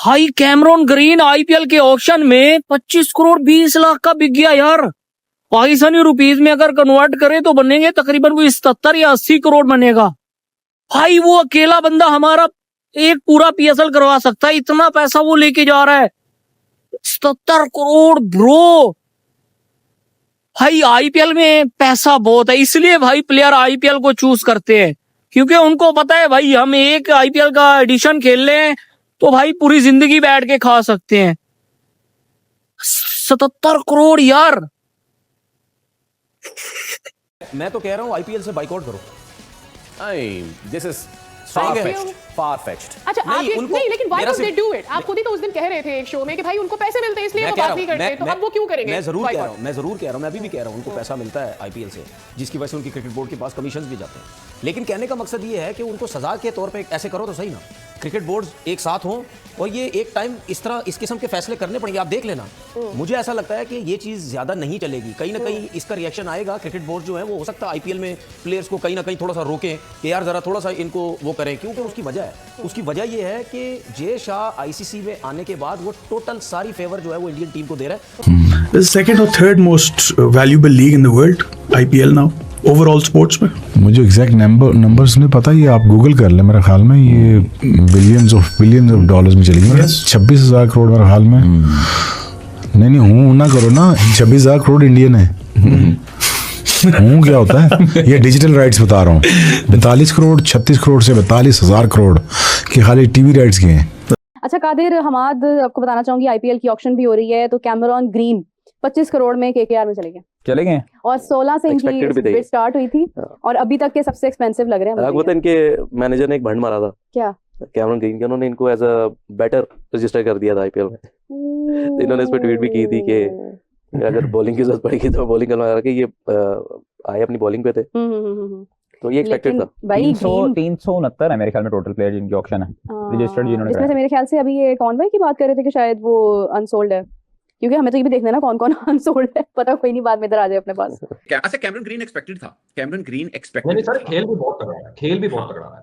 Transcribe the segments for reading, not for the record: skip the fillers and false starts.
भाई Cameron green IPL के auction में 25 करोड़ 20 लाख का बिक गया यार। पाकिस्तानी रुपीज में अगर कन्वर्ट करे तो बनेंगे तकरीबन वो 77 या 80 करोड़ बनेगा। भाई वो अकेला बंदा हमारा एक पूरा पीएसएल करवा सकता है, इतना पैसा वो लेके जा रहा है। 77 करोड़ ब्रो। भाई आईपीएल में पैसा बहुत है, इसलिए भाई प्लेयर आईपीएल को चूज करते हैं, क्योंकि उनको पता है भाई हम एक आईपीएल का एडिशन खेल लें तो भाई पूरी जिंदगी बैठ के खा सकते हैं। 77 करोड़ यार। मैं तो कह रहा हूँ आईपीएल से बाइकआउट करो। This is far-fetched। अच्छा आप नहीं, लेकिन why don't they do it? आप खुद ही तो उस दिन कह रहे थे एक शो में कि भाई उनको पैसे मिलते हैं इसलिए वो बात नहीं करते, तो अब वो क्यों करेंगे? मैं जरूर कह रहा हूँ, मैं अभी भी कह रहा हूँ, उनको पैसा मिलता है आईपीएल से, जिसकी वजह से उनकी क्रिकेट बोर्ड के पास कमीशन भी जाते हैं। लेकिन कहने का मकसद ये है कि उनको सजा के तौर पे ऐसे करो तो सही ना, क्रिकेट बोर्ड एक साथ हों और ये एक टाइम इस तरह इस किस्म के फैसले करने पड़ेंगे। आप देख लेना, मुझे ऐसा लगता है कि ये चीज़ ज़्यादा नहीं चलेगी, कहीं ना कहीं इसका रिएक्शन आएगा। क्रिकेट बोर्ड जो है वो हो सकता है आईपीएल में प्लेयर्स को कहीं ना कहीं थोड़ा सा रोकें कि यार ज़रा थोड़ा सा इनको वो करें, क्योंकि उसकी वजह ये है कि जे शाह आईसीसी में आने के बाद वो टोटल सारी फेवर जो है वो इंडियन टीम को दे रहा है। सेकंड और third most valuable league in the world IPL now overall sports में। मुझे एग्जैक्ट नंबर्स नहीं पता, ये आप गूगल कर लें, मेरे ख्याल में ये बिलियंस ऑफ डॉलर्स में चली गई। 26,000 करोड़ मेरे ख्याल में। नहीं हूँ ना करो ना, 26,000 करोड़ इंडियन है। हूँ क्या होता है, ये डिजिटल राइट्स बता रहा हूँ। 42 करोड़ 36 करोड़ से 42,000 करोड़ के खाली टीवी राइट्स के हैं। अच्छा कादिर हमाद, आपको बताना चाहूंगी आईपीएल की ऑक्शन भी हो रही है, तो कैमरॉन ग्रीन 25 करोड़ में केकेआर में चले गए और 16 से इनकी बिड स्टार्ट हुई थी और अभी तक के सबसे एक्सपेंसिव लग रहे हैं। इनके मैनेजर ने एक भंड मारा था क्या कैमरॉन ग्रीन के, उन्होंने इनको एज अ बैटर रजिस्टर कर दिया था आईपीएल में। तो इन्होंने इस पर ट्वीट भी की थी कि अगर बॉलिंग की जरूरत पड़ेगी तो बॉलिंग करवा के ये आए अपनी बॉलिंग पे थे। तो ये एक्सपेक्टेड था। 369 है मेरे ख्याल में टोटल प्लेयर जिनकी ऑक्शन है रजिस्टर्ड, जिन्होंने इसमें से मेरे ख्याल से अभी ये कौन भाई की बात कर रहे थे कि शायद वो अनसोल्ड है, क्योंकि हमें तो ये भी देखना है ना कौन कौन अनसोल्ड है। पता कोई नहीं, बाद में इधर आ जाए अपने पास। अच्छा कैमरॉन ग्रीन एक्सपेक्टेड था, कैमरॉन ग्रीन एक्सपेक्टेड नहीं सर, खेल भी बहुत तगड़ा है,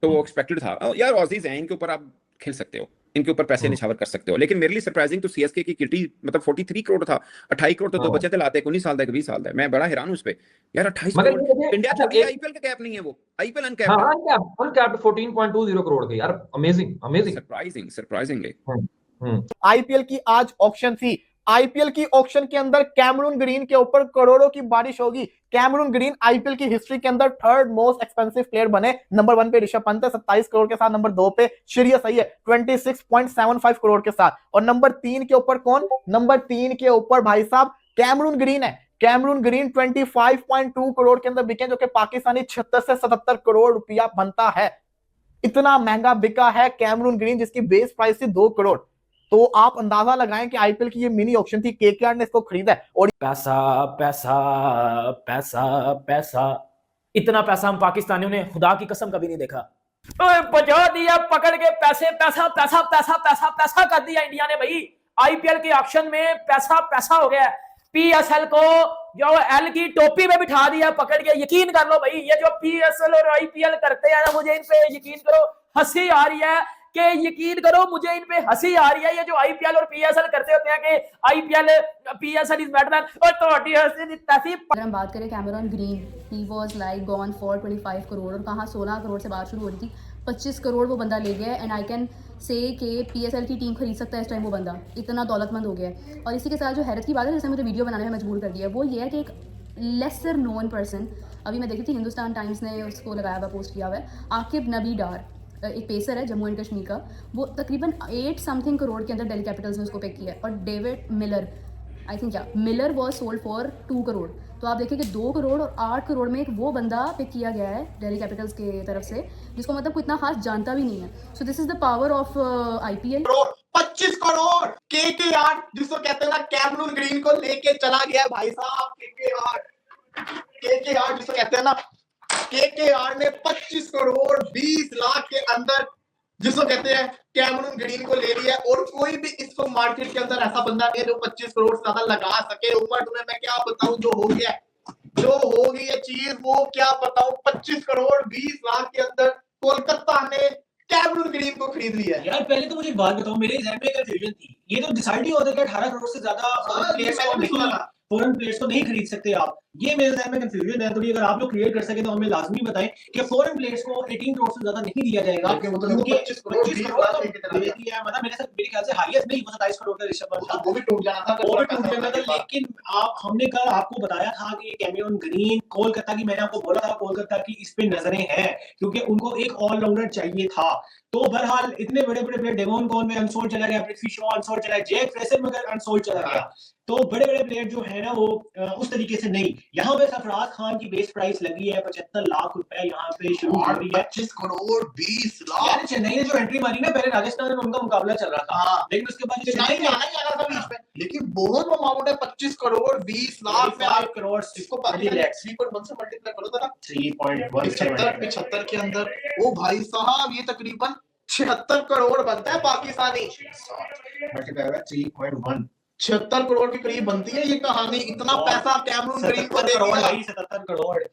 तो वो एक्सपेक्टेड था यार। ऑजीज हैं, इनके ऊपर आप खेल सकते हो, इनके ऊपर पैसे निछावर कर सकते हो। लेकिन मेरे लिए सरप्राइजिंग तो सीएसके की किटी मतलब 43 करोड़ था, 28 करोड़ तो दो बच्चे थे लाते, 19 साल तक 20 साल तक। मैं बड़ा हैरान हूं उस पे यार। 28 करोड़ इंडिया छोड़ी, आईपीएल का कैप नहीं है वो, आईपीएल अनकैप्ड 14.20 करोड़ के यार। Amazing surprisingly. आईपीएल की आज ऑक्शन थी। आईपीएल की ऑक्शन के अंदर कैमरून ग्रीन के ऊपर करोड़ों की बारिश होगी। कैमरून ग्रीन आईपीएल की हिस्ट्री के अंदर थर्ड मोस्ट एक्सपेंसिव प्लेयर बने। नंबर 1 पे ऋषभ पंत है 27 करोड़ के साथ, नंबर 2 पे श्रेयस अय्यर 26.75 करोड़ के साथ, और नंबर 3 के ऊपर कौन? नंबर 3 के ऊपर भाई साहब कैमरून ग्रीन है। कैमरून ग्रीन 25.2 करोड़ के अंदर बिके, जो कि पाकिस्तानी 76 से 77 करोड़ रुपया बनता है। इतना महंगा बिका है कैमरून ग्रीन, जिसकी बेस प्राइस थी 2 करोड़। तो आप अंदाजा लगाएं कि आईपीएल की ये मिनी ऑक्शन थी, केकेआर ने इसको खरीदा है। और पैसा पैसा पैसा पैसा, इतना पैसा हम पाकिस्तानियों ने खुदा की कसम कभी नहीं देखा। बजा दिया पकड़ के पैसे, पैसा पैसा पैसा पैसा पैसा कर दिया इंडिया ने भाई। आईपीएल के ऑक्शन में पैसा पैसा हो गया। पीएसएल को जो एल की टोपी में बिठा दिया पकड़ के। यकीन कर लो भाई, ये जो पीएसएल और आईपीएल करते हैं ना, मुझे इन पे यकीन करो हंसी आ रही है कि यकीन करो मुझे इन पे हंसी आ रही है। ये जो आईपीएल और पीएसएल करते होते हैं कि IPL PSL is better than, और तोड़ी हंसी तहसीब। अगर हम बात करें Cameron green, he was like gone for 25 crore, और कहां 16 करोड़ से बात शुरू हो रही थी, 25 करोड़ वो बंदा ले गया। एंड आई कैन से कि पीएसएल की टीम खरीद सकता है इस टाइम वो बंदा, इतना दौलतमंद हो गया है। और इसी के साथ जो हैरत की बात है, जिसने मुझे वीडियो बनाने में मजबूर कर दिया, वो ये है कि एक लेसर नोन पर्सन, अभी मैं देखी थी हिंदुस्तान टाइम्स ने उसको लगाया हुआ, पोस्ट किया हुआ है, आकिब नबी डार, एक पेसर है जम्मू एंड कश्मीर का, वो तकरीबन 8 समथिंग करोड़ के अंदर दिल्ली कैपिटल्स ने उसको पिक किया है। और डेविड मिलर, आई थिंक क्या Miller was sold for 2 crore. तो आप देखिए कि 2 करोड़ और 8 करोड़ में एक वो बंदा पिक किया गया है दिल्ली कैपिटल्स के तरफ से, जिसको मतलब कोई इतना खास जानता भी नहीं है। So this is the power of IPL. 25 crore KKR, जिसको कहते हैं ना कैमरून ग्रीन को लेके चला गया भाई साहब। केकेआर जिसको कहते हैं ना, केकेआर ने 25 करोड़ 20 लाख के अंदर जिसको कहते हैं कैमरून ग्रीन को ले लिया। और कोई भी इसको मार्केट के अंदर ऐसा बंदा नहीं है जो 25 करोड़ से ज्यादा लगा सके। उमर तुम्हें मैं क्या बताऊं, जो हो गया जो होगी ये चीज वो क्या बताऊं। 25 करोड़ 20 लाख के अंदर कोलकाता ने कैमरून ग्रीन को खरीद लिया है। यार पहले तो मुझे एक बात बताओ, मेरे एग्जाम में कंफ्यूजन थी, ये तो डिसाइड ही होता है कि 18 करोड़ से ज्यादा फॉरेन प्लेयर्स को नहीं खरीद सकते आप। ये मेरे ध्यान में कंफ्यूजन है थोड़ी, अगर आप लोग क्लियर कर सके तो हमें लाजमी बताएं कि फॉरेन प्लेयर्स को 18 करोड़ से ज्यादा नहीं दिया जाएगा, क्योंकि 25 करोड़ तो दे दिया है, मतलब मेरे ख्याल से हाईएस्ट नहीं, 27 करोड़ का ऋषभ पंत था, वो भी टूट जाना था, वो भी टूट जाना था। लेकिन हमने कल आपको बताया था कि कैमरून ग्रीन कोलकाता की, मैंने आपको बोला था कोलकाता की इस पे नजरें हैं, क्योंकि उनको एक ऑलराउंडर चाहिए था। तो बहरहाल इतने बड़े बड़े प्लेयर, डेवॉन कॉनवे अनसोल्ड चला गया, पृथ्वी शॉ अनसोल्ड चला गया, जैक फ्रेजर मगर अनसोल्ड चला गया। तो बड़े बड़े प्लेयर जो है ना वो उस तरीके से नहीं। यहाँ पे सरफराज खान की बेस प्राइस लगी है 75 लाख रुपए, यहाँ पे शुरू हो रही है 25 करोड़ 20 लाख। यार चेन्नई ने जो एंट्री मारी ना, पहले राजस्थान में उनका मुकाबला चल रहा था, लेकिन उसके बाद चेन्नई में आना ही आना था बीच में, लेकिन बहुत अमाउंट है 25 करोड़ 20 लाख में। 5 करोड़ इसको 3.1 से मल्टीप्लाई करो जरा, 75 के अंदर, ओ भाई साहब ये तकरीबन 76 करोड़ बनता है पाकिस्तानी, 3.1 76 करोड़ के करीब बनती है ये कहानी। इतना पैसा कैमरून ग्रीन को दे दिया। 77 करोड़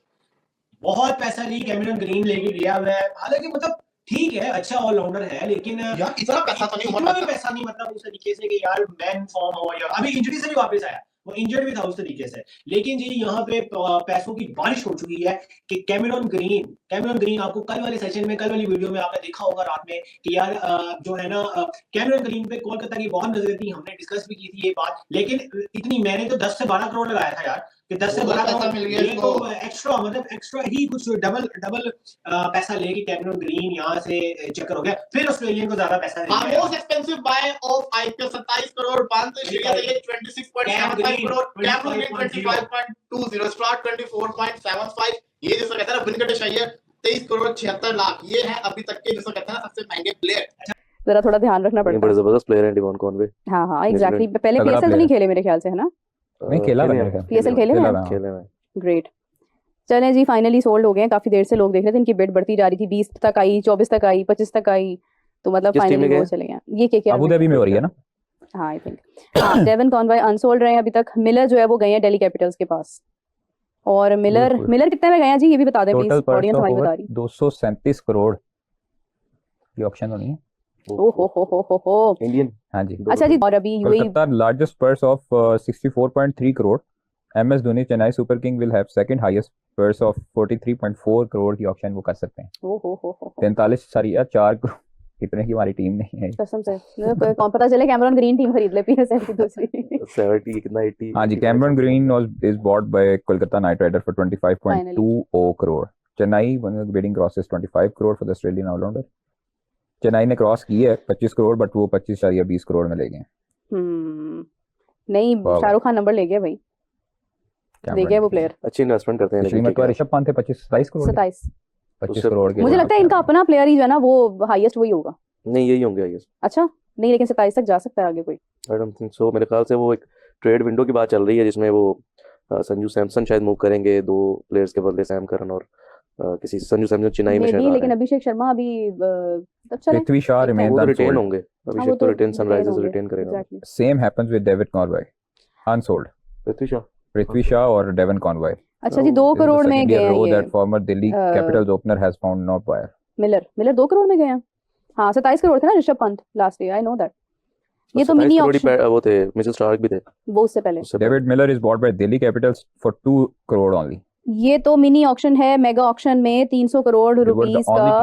बहुत पैसा नहीं कैमरून ग्रीन लेके गया हुआ है। हालांकि मतलब ठीक है, अच्छा ऑलराउंडर है, लेकिन यार इतना पैसा तो नहीं इतना भी पैसा नहीं, मतलब उस तरीके से कि यार मैन फॉर्म हो, या अभी इंजरी से भी वापस आया, वो इंजर्ड भी था उस तरीके से। लेकिन जी यहाँ पे पैसों की बारिश हो चुकी है कि कैमरून ग्रीन आपको कल वाले सेशन में, कल वाली वीडियो में आपने देखा होगा रात में कि यार जो है ना कैमरून ग्रीन पे कोलकाता की बहुत नजर थी, हमने डिस्कस भी की थी ये बात। लेकिन इतनी मैंने तो 10 से 12 करोड़ लगाया था यार, कि 10 से 12 करोड़ मिल गया, तो एक्स्ट्रा मतलब एक्स्ट्रा ही कुछ डबल पैसा लेके कैमरून ग्रीन यहाँ से चक्कर हो गया। फिर ऑस्ट्रेलियन को ज्यादा पैसा most expensive buy of IPL 27 crore 5 Shreyas Iyer 26.75 crore, Cameron Green 25.20, Starc 24.75, ये जिसको कहते हैं विनकटेश अय्यर 23 करोड़ 76 लाख। ये है अभी तक के जिसको कहते हैं सबसे महंगे प्लेयर। जरा थोड़ा ध्यान रखना पड़ता है। बड़े जबरदस्त प्लेयर है डेवॉन कॉनवे। हाँ एग्जैक्टली। पहले पीएसएल तो नहीं खेले मेरे ख्याल से, है ना? नहीं खेला मैंने, पीएसएल खेले हैं। ग्रेट। चलें जी, फाइनली सोल्ड हो गए हैं। काफी देर से लोग देख रहे थे, इनकी बिड बढ़ती जा रही थी, 20 तक आई, 24 तक आई, 25 तक आई, तो मतलब फाइनली वो चले गए। ये क्या अबू धाबी में हो रही है ना? हाँ आई थिंक। हाँ डेवन कॉनवे अनसोल्ड रहे हैं अभी तक। मिलर जो है वो गए हैं दिल्ली कैपिटल्स के पास। और मिलर कितने में गए हैं जी, ये भी बता दें प्लीज, ऑडियंस हमारी बता रही। 237 करोड़ की ऑक्शन होनी है। ओहो इंडियन। हाँ जी। अच्छा जी, और अभी Kolkata largest purse of 64.3 crore. MS Dhoni Chennai super king will have second highest purse of 43.4 crore की ऑक्शन वो कर सकते हैं। 43.4 करोड़, इतने की हमारी टीम नहीं है कसम से। कौन पता चले कैमरून ग्रीन टीम खरीद ले पीएसएल की दूसरी। 70 कितना 80। हाँ जी, Cameron Green is bought by Kolkata Knight Rider for 25.20 crore. Chennai bidding crosses 25 crore for the Australian allrounder. Chennai ने क्रॉस की है 25 करोड़, बट वो 25.20 करोड़ में ले गए। नहीं, शाहरुख खान नंबर ले गया भाई, ले गया वो प्लेयर। अच्छी इन्वेस्टमेंट करते हैं। श्रीमती ऋषभ पंत थे 27 करोड़। 25 करोड़ के। मुझे लगता है इनका अपना प्लेयर ही जो है ना वो हाईएस्ट वही होगा। नहीं यही होंगे हाईएस्ट। अच्छा नहीं, लेकिन 27 तक जा सकता है आगे कोई। I don't think so. मेरे ख्याल से वो एक ट्रेड विंडो की बात चल रही है जिसमें वो संजू सैमसन शायद मूव करेंगे 2 प्लेयर्स के बदले, सैम करन और किसी संजू सैमसन चेन्नई में शायद। लेकिन अभिषेक शर्मा अभी तब चले, पृथ्वी शॉ रिमेन रिटेन होंगे। अभिषेक तो रिटेन सनराइजर्स रिटेन करेगा। Same happens with David Conway unsold. Prithvi Shaw और डेवन कॉनवे। अच्छा जी, 2 करोड़ में गए हैं ये। That former Delhi Capitals opener has found not buyer. Miller 2 crore में गए हैं। हाँ 27 करोड़ थे ना Rishabh Pant last year, I know that. ये तो मिनी ऑक्शन वो थे, मिचेल स्टार्क भी थे वो उससे पहले। David Miller is bought by Delhi Capitals for 2 crore only. ये तो मिनी ऑक्शन है, मेगा ऑक्शन में 300 करोड़ रुपीस का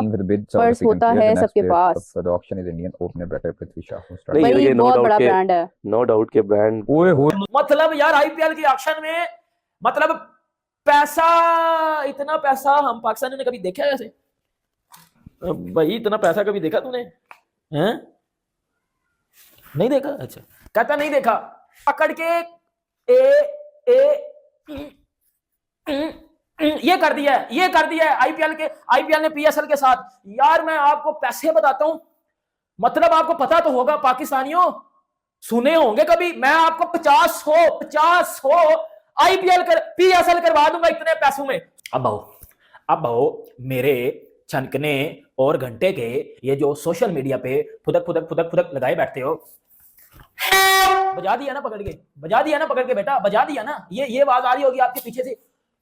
पर्स होता है सबके पास। The auction is Indian opener batter Prithvi Shaw. भाई बहुत बड़ा ब्रांड है, नो डाउट के ब्रांड। ओए हो, मतलब यार आईपीएल की ऑक्शन में मतलब पैसा, इतना पैसा हम पाकिस्तानियों ने कभी देखा है ऐसे? भाई इतना पैसा कभी देखा तूने? हैं? नहीं देखा? अच्छा कहता नहीं देखा। पकड़ के ये कर दिया आईपीएल ने पीएसएल के साथ। यार मैं आपको पैसे बताता हूं, मतलब आपको पता तो होगा पाकिस्तानियों, सुने होंगे कभी, मैं आपको 50 आईपीएल पीएसएल करवा दूंगा इतने पैसों में। अब आओ मेरे छनकने और घंटे के ये जो सोशल मीडिया पे फुदक लगाए बैठते हो, बजा दिया ना पकड़ के बेटा, बजा दिया ना। ये आवाज आ रही होगी आपके पीछे से,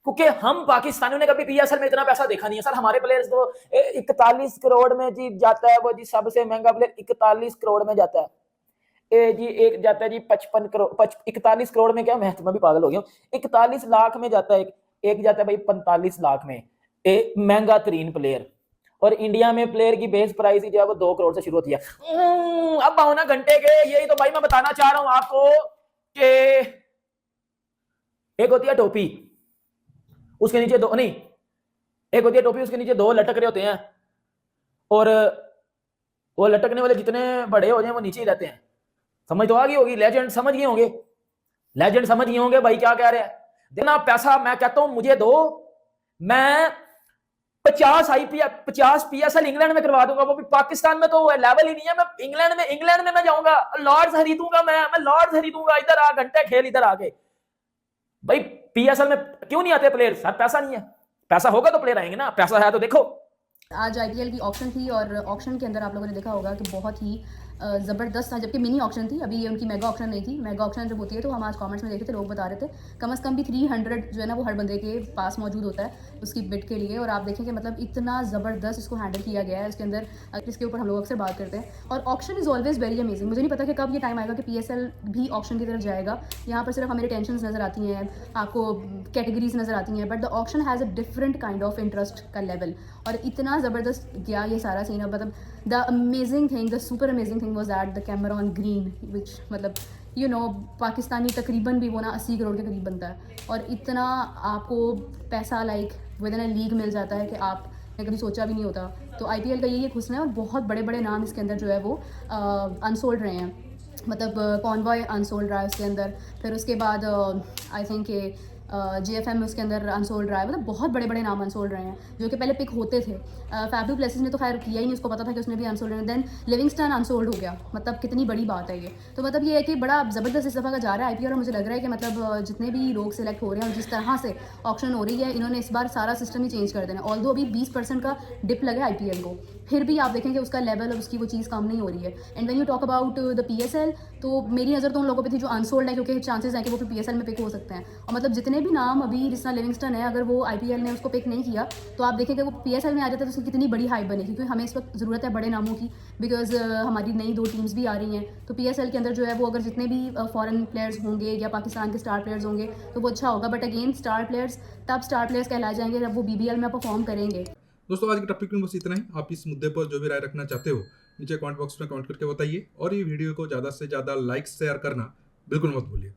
क्योंकि हम पाकिस्तानियों ने कभी पीएसएल में इतना पैसा देखा नहीं है सर। हमारे प्लेयर्स तो 41 करोड़ में जी जाता है, वो जी सबसे महंगा प्लेयर 41 करोड़ में जाता है। जी एक जाता है जी 55 करोड़ 41 करोड़ में, क्या मैं भी पागल हो गया हूँ, 41 लाख में जाता है। एक जाता है भाई 45 लाख में, महंगा तरीन प्लेयर। और इंडिया में प्लेयर की बेस प्राइस ही जो है वो 2 करोड़ से शुरू होती है। अब आओ ना घंटे के, यही तो भाई मैं बताना चाह रहा हूं आपको कि एक होती है टोपी, उसके नीचे दो, नहीं, एक होती है टोपी, उसके नीचे 2 लटक रहे होते हैं, और वो लटकने वाले जितने बड़े हो जाए वो नीचे ही रहते हैं। समझ तो आ गई होगी, लेजेंड समझ गए होंगे, लेजेंड समझ गए होंगे भाई क्या कह रहे हैं। देना पैसा, मैं कहता हूं मुझे दो, मैं 50 पीएसएल इंग्लैंड में करवा दूंगा। वो भी पाकिस्तान में तो लेवल ही नहीं है। मैं इंग्लैंड में मैं जाऊंगा, लॉर्ड्स खरीदूंगा, मैं लॉर्ड्स खरीदूंगा। इधर आ, घंटे खेल इधर आके। भाई पीएसएल में क्यों नहीं आते प्लेयर? सर पैसा नहीं है, पैसा होगा तो प्लेयर आएंगे ना, पैसा है तो देखो। आज आईपीएल की ऑक्शन थी और ऑक्शन के अंदर आप लोगों ने देखा होगा कि बहुत ही ज़बरदस्त था, जबकि मिनी ऑक्शन थी, अभी ये उनकी मेगा ऑक्शन नहीं थी। मेगा ऑक्शन जब होती है तो हम आज कमेंट्स में देखे थे, लोग बता रहे थे कम से कम भी 300 जो है ना वो हर बंदे के पास मौजूद होता है उसकी बिड के लिए। और आप देखें कि मतलब इतना ज़बरदस्त इसको हैंडल किया गया है इसके अंदर, जिसके ऊपर हम लोग अक्सर बात करते हैं। और auction is always very amazing. मुझे नहीं पता कि कब ये टाइम आएगा कि पीएसएल भी ऑक्शन की तरफ जाएगा। यहाँ पर सिर्फ हमें टेंशन नज़र आती हैं, आपको कैटेगरीज नज़र आती हैं, but the auction has a different kind of interest का लेवल। और इतना ज़बरदस्त गया ये सारा सीन। अब मतलब the amazing thing, the super amazing thing was that the Cameron Green, which मतलब यू नो पाकिस्तानी तकरीबन भी वो ना 80 करोड़ के करीब बनता है। और इतना आपको पैसा like within a league मिल जाता है कि आपने कभी सोचा भी नहीं होता। तो आईपीएल का यही एक हुस्न है। और बहुत बड़े बड़े नाम इसके अंदर जो है वो अनसोल्ड रहे हैं, मतलब कॉन्वॉय अनसोल्ड रहा है उसके अंदर, फिर उसके बाद आई थिंक JFM में उसके अंदर अनसोल्ड रहा है। मतलब बहुत बड़े बड़े नाम अनसोल्ड रहे हैं जो कि पहले पिक होते थे। फैब्यू प्लेसिस ने तो खैर किया ही नहीं, उसको पता था कि उसने भी अनसोल्ड रहना। देन लिविंगस्टन अनसोल्ड हो गया, मतलब कितनी बड़ी बात है ये। तो मतलब ये है कि बड़ा ज़बरदस्त इस दफ़ा का जा रहा है आईपीएल। और मुझे लग रहा है कि मतलब जितने भी लोग सिलेक्ट हो रहे हैं और जिस तरह से ऑक्शन हो रही है, इन्होंने इस बार सारा सिस्टम ही चेंज कर देना। ऑल्दो अभी 20% का डिप लगा आईपीएल को, फिर भी आप देखें कि उसका लेवल और उसकी वो चीज़ कम नहीं हो रही है। And when you talk about the PSL, तो मेरी नज़र तो उन लोगों पे थी जो अनसोल्ड है, क्योंकि चांसेस हैं कि वो फिर पीएसएल में पिक हो सकते हैं। और मतलब जितने भी नाम अभी जिस तरह लिविंगस्टन है, अगर वो आईपीएल ने उसको पिक नहीं किया तो आप देखेंगे वो पीएसएल में आ जाता है तो उसकी कितनी बड़ी हाइप बनेगी। क्योंकि हमें इस वक्त ज़रूरत है बड़े नामों की, बिकॉज हमारी नई 2 टीम्स भी आ रही हैं। तो पीएसएल के अंदर जो है वो अगर जितने भी फॉरेन प्लेयर्स होंगे या पाकिस्तान के स्टार प्लेयर्स होंगे तो वो अच्छा होगा। बट अगेन स्टार प्लेयर्स तब स्टार प्लेयर्स कहलाए जाएंगे जब वो बीबीएल में परफॉर्म करेंगे। दोस्तों आज के टॉपिक में बस इतना ही। आप इस मुद्दे पर जो भी राय रखना चाहते हो नीचे कमेंट बॉक्स में कमेंट करके बताइए। और ये वीडियो को ज़्यादा से ज़्यादा लाइक शेयर करना बिल्कुल मत भूलिए।